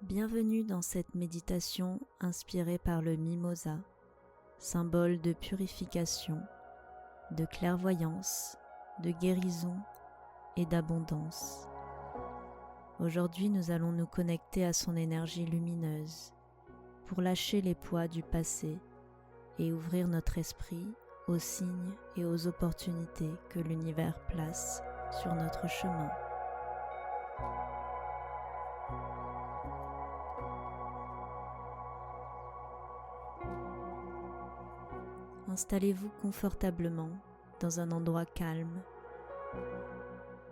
Bienvenue dans cette méditation inspirée par le mimosa, symbole de purification, de clairvoyance, de guérison et d'abondance. Aujourd'hui, nous allons nous connecter à son énergie lumineuse pour lâcher les poids du passé et ouvrir notre esprit aux signes et aux opportunités que l'univers place sur notre chemin. Installez-vous confortablement dans un endroit calme.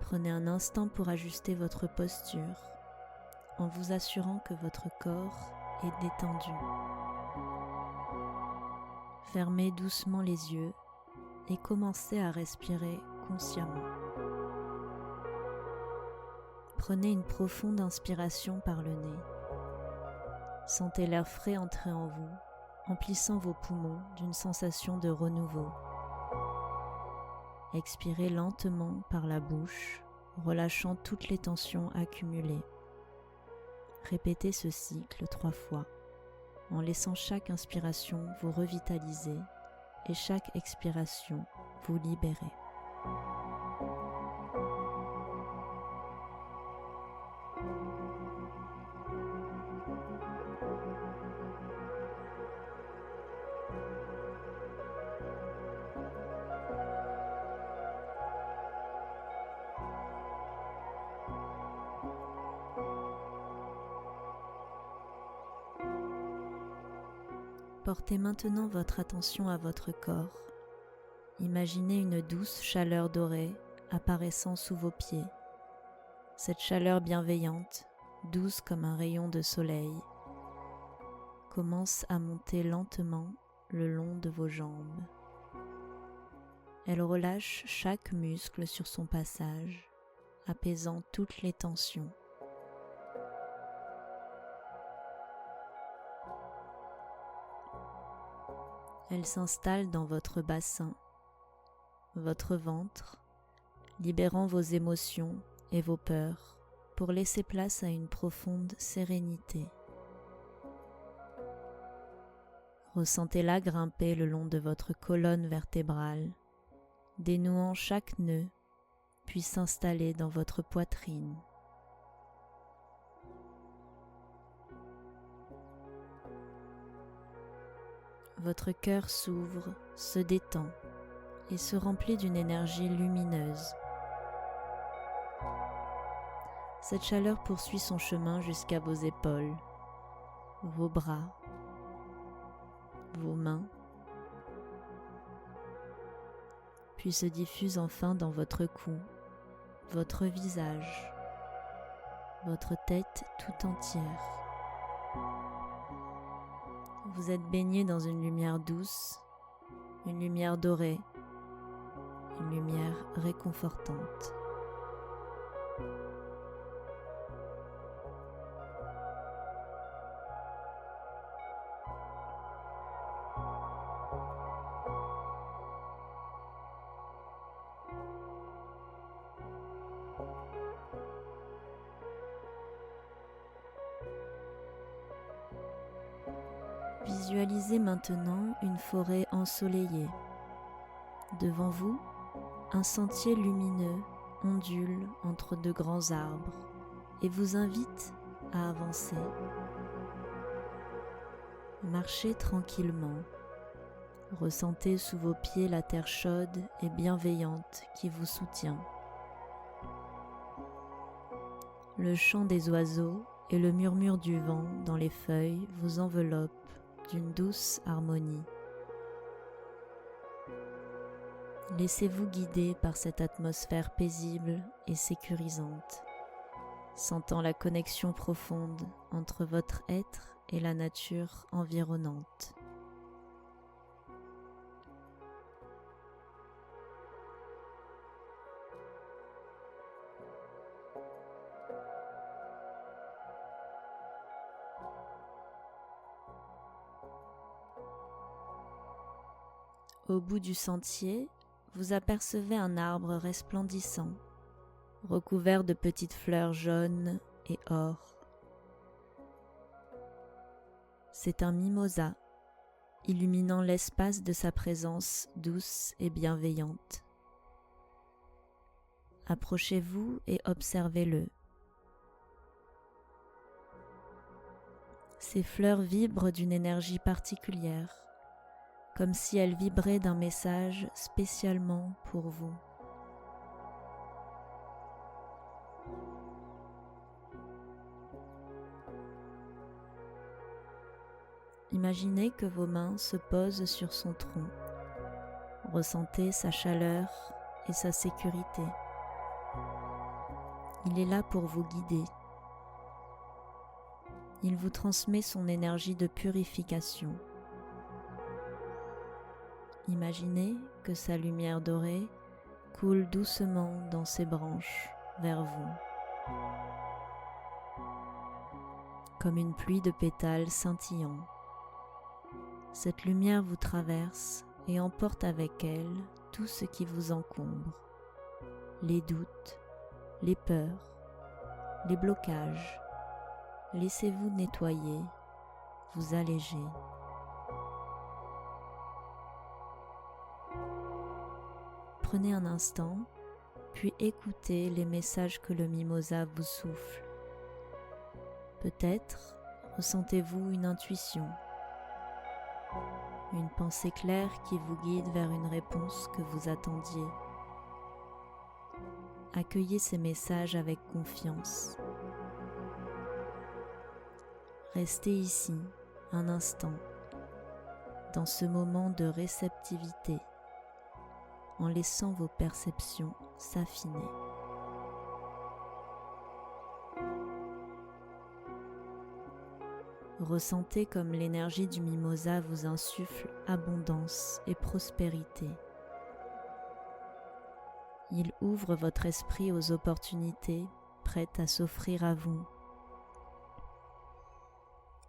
Prenez un instant pour ajuster votre posture en vous assurant que votre corps est détendu. Fermez doucement les yeux et commencez à respirer consciemment. Prenez une profonde inspiration par le nez. Sentez l'air frais entrer en vous, emplissant vos poumons d'une sensation de renouveau. Expirez lentement par la bouche, relâchant toutes les tensions accumulées. Répétez ce cycle 3 fois, en laissant chaque inspiration vous revitaliser et chaque expiration vous libérer. Portez maintenant votre attention à votre corps. Imaginez une douce chaleur dorée apparaissant sous vos pieds. Cette chaleur bienveillante, douce comme un rayon de soleil, commence à monter lentement le long de vos jambes. Elle relâche chaque muscle sur son passage, apaisant toutes les tensions. Elle s'installe dans votre bassin, votre ventre, libérant vos émotions et vos peurs pour laisser place à une profonde sérénité. Ressentez-la grimper le long de votre colonne vertébrale, dénouant chaque nœud, puis s'installer dans votre poitrine. Votre cœur s'ouvre, se détend et se remplit d'une énergie lumineuse. Cette chaleur poursuit son chemin jusqu'à vos épaules, vos bras, vos mains, puis se diffuse enfin dans votre cou, votre visage, votre tête tout entière. Vous êtes baigné dans une lumière douce, une lumière dorée, une lumière réconfortante. Visualisez maintenant une forêt ensoleillée. Devant vous, un sentier lumineux ondule entre de grands arbres et vous invite à avancer. Marchez tranquillement. Ressentez sous vos pieds la terre chaude et bienveillante qui vous soutient. Le chant des oiseaux et le murmure du vent dans les feuilles vous enveloppent d'une douce harmonie. Laissez-vous guider par cette atmosphère paisible et sécurisante, sentant la connexion profonde entre votre être et la nature environnante. Au bout du sentier, vous apercevez un arbre resplendissant, recouvert de petites fleurs jaunes et or. C'est un mimosa, illuminant l'espace de sa présence douce et bienveillante. Approchez-vous et observez-le. Ces fleurs vibrent d'une énergie particulière, comme si elles vibraient d'un message spécialement pour vous. Imaginez que vos mains se posent sur son tronc. Ressentez sa chaleur et sa sécurité. Il est là pour vous guider. Il vous transmet son énergie de purification. Imaginez que sa lumière dorée coule doucement dans ses branches vers vous, comme une pluie de pétales scintillants. Cette lumière vous traverse et emporte avec elle tout ce qui vous encombre, les doutes, les peurs, les blocages. Laissez-vous nettoyer, vous alléger. Prenez un instant, puis écoutez les messages que le mimosa vous souffle. Peut-être ressentez-vous une intuition, une pensée claire qui vous guide vers une réponse que vous attendiez. Accueillez ces messages avec confiance. Restez ici un instant, dans ce moment de réceptivité, en laissant vos perceptions s'affiner. Ressentez comme l'énergie du mimosa vous insuffle abondance et prospérité. Il ouvre votre esprit aux opportunités prêtes à s'offrir à vous.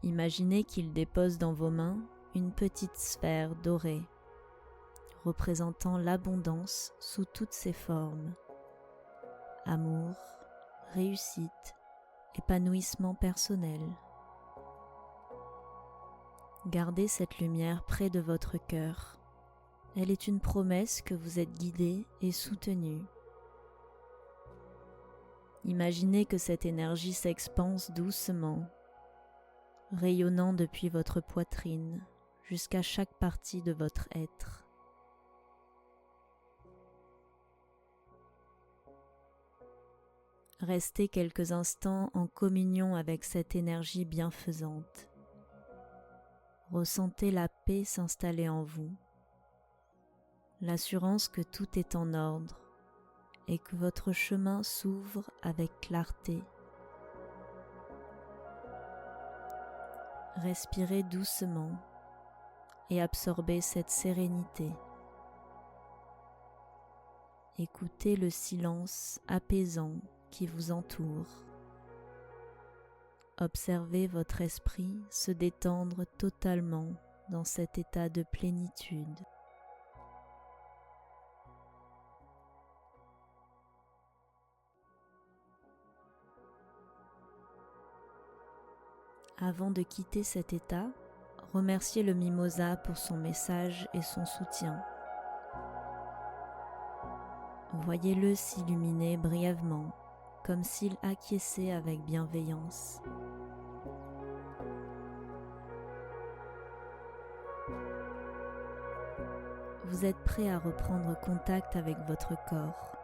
Imaginez qu'il dépose dans vos mains une petite sphère dorée, représentant l'abondance sous toutes ses formes. Amour, réussite, épanouissement personnel. Gardez cette lumière près de votre cœur. Elle est une promesse que vous êtes guidé et soutenu. Imaginez que cette énergie s'expanse doucement, rayonnant depuis votre poitrine jusqu'à chaque partie de votre être. Restez quelques instants en communion avec cette énergie bienfaisante. Ressentez la paix s'installer en vous, l'assurance que tout est en ordre et que votre chemin s'ouvre avec clarté. Respirez doucement et absorbez cette sérénité. Écoutez le silence apaisant qui vous entoure. Observez votre esprit se détendre totalement dans cet état de plénitude. Avant de quitter cet état, remerciez le mimosa pour son message et son soutien. Voyez-le s'illuminer brièvement, comme s'il acquiesçait avec bienveillance. Vous êtes prêt à reprendre contact avec votre corps.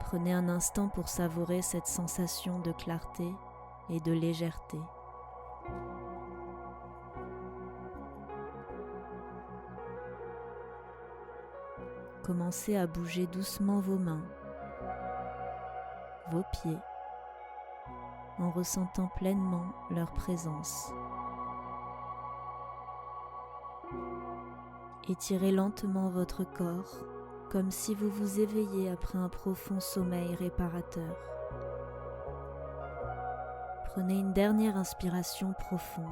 Prenez un instant pour savourer cette sensation de clarté et de légèreté. Commencez à bouger doucement vos mains, vos pieds, en ressentant pleinement leur présence. Étirez lentement votre corps, comme si vous vous éveilliez après un profond sommeil réparateur. Prenez une dernière inspiration profonde.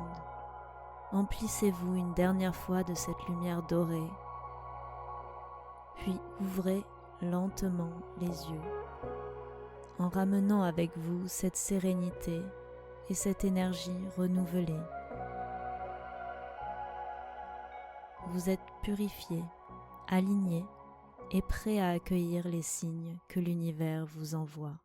Emplissez-vous une dernière fois de cette lumière dorée. Puis ouvrez lentement les yeux, en ramenant avec vous cette sérénité et cette énergie renouvelée. vous êtes purifié, aligné et prêt à accueillir les signes que l'univers vous envoie.